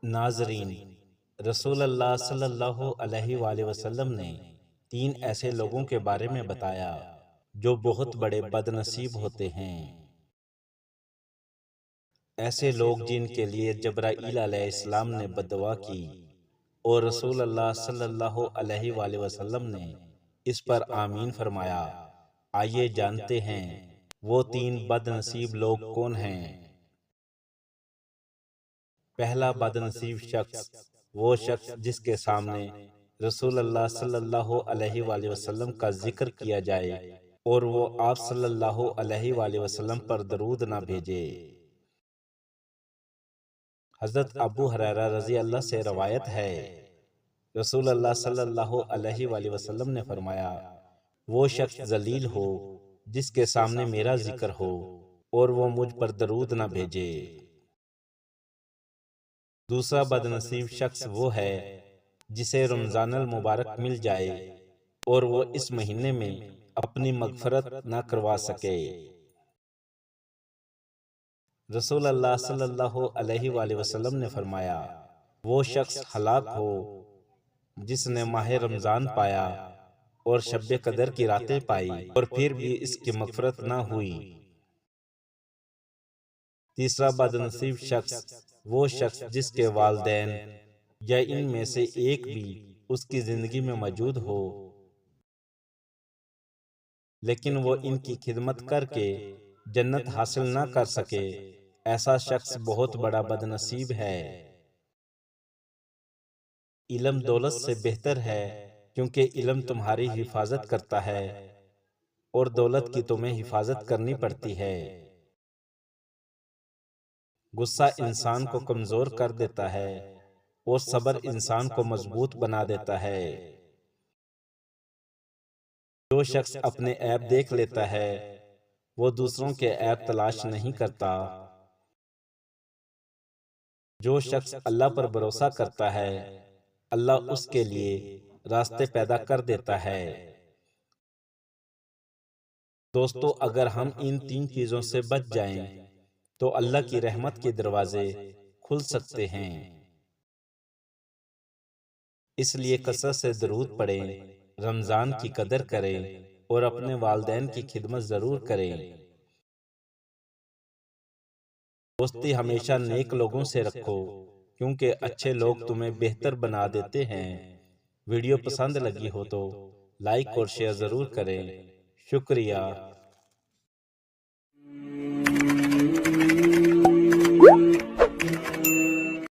ناظرین، رسول اللہ صلی اللہ علیہ وآلہ وسلم نے 3 ایسے لوگوں کے بارے میں بتایا جو بہت بڑے بد نصیب ہوتے ہیں۔ ایسے لوگ جن کے لیے جبرائیل علیہ السلام نے بددعا کی اور رسول اللہ صلی اللہ علیہ وآلہ وسلم نے اس پر آمین فرمایا۔ آئیے جانتے ہیں وہ 3 بد نصیب لوگ کون ہیں۔ پہلا بد نصیب شخص وہ شخص جس کے سامنے رسول اللہ صلی اللہ علیہ وآلہ وسلم کا ذکر کیا جائے اور وہ آپ صلی اللہ علیہ وآلہ وسلم پر درود نہ بھیجے۔ حضرت ابو ہریرہ رضی اللہ سے روایت ہے، رسول اللہ صلی اللہ علیہ وآلہ وسلم نے فرمایا، وہ شخص ذلیل ہو جس کے سامنے میرا ذکر ہو اور وہ مجھ پر درود نہ بھیجے۔ دوسرا بد نصیب شخص وہ ہے جسے رمضان المبارک مل جائے اور وہ اس مہینے میں اپنی مغفرت نہ کروا سکے۔ رسول اللہ صلی اللہ علیہ وآلہ وسلم نے فرمایا، وہ شخص ہلاک ہو جس نے ماہ رمضان پایا اور شب قدر کی راتیں پائی اور پھر بھی اس کی مغفرت نہ ہوئی۔ تیسرا بد نصیب شخص وہ شخص جس کے والدین یا ان میں سے ایک بھی اس کی زندگی میں موجود ہو لیکن وہ ان کی خدمت کر کے جنت حاصل نہ کر سکے، ایسا شخص بہت بڑا بد نصیب ہے۔ علم دولت سے بہتر ہے کیونکہ علم تمہاری حفاظت کرتا ہے اور دولت کی تمہیں حفاظت کرنی پڑتی ہے۔ غصہ انسان کو کمزور کر دیتا ہے اور صبر انسان کو مضبوط بنا دیتا ہے۔ جو شخص اپنے عیب دیکھ لیتا ہے وہ دوسروں کے عیب تلاش نہیں کرتا۔ جو شخص اللہ پر بھروسہ کرتا ہے اللہ اس کے لیے راستے پیدا کر دیتا ہے۔ دوستو، اگر ہم ان 3 چیزوں سے بچ جائیں تو اللہ کی رحمت کے دروازے کھل سکتے ہیں۔ اس لیے کثرت سے درود پڑھیں، رمضان کی قدر کریں اور اپنے والدین کی خدمت ضرور کریں۔ دوستی ہمیشہ نیک لوگوں سے رکھو کیونکہ اچھے لوگ تمہیں بہتر بنا دیتے ہیں۔ ویڈیو پسند لگی ہو تو لائک اور شیئر ضرور کریں۔ شکریہ۔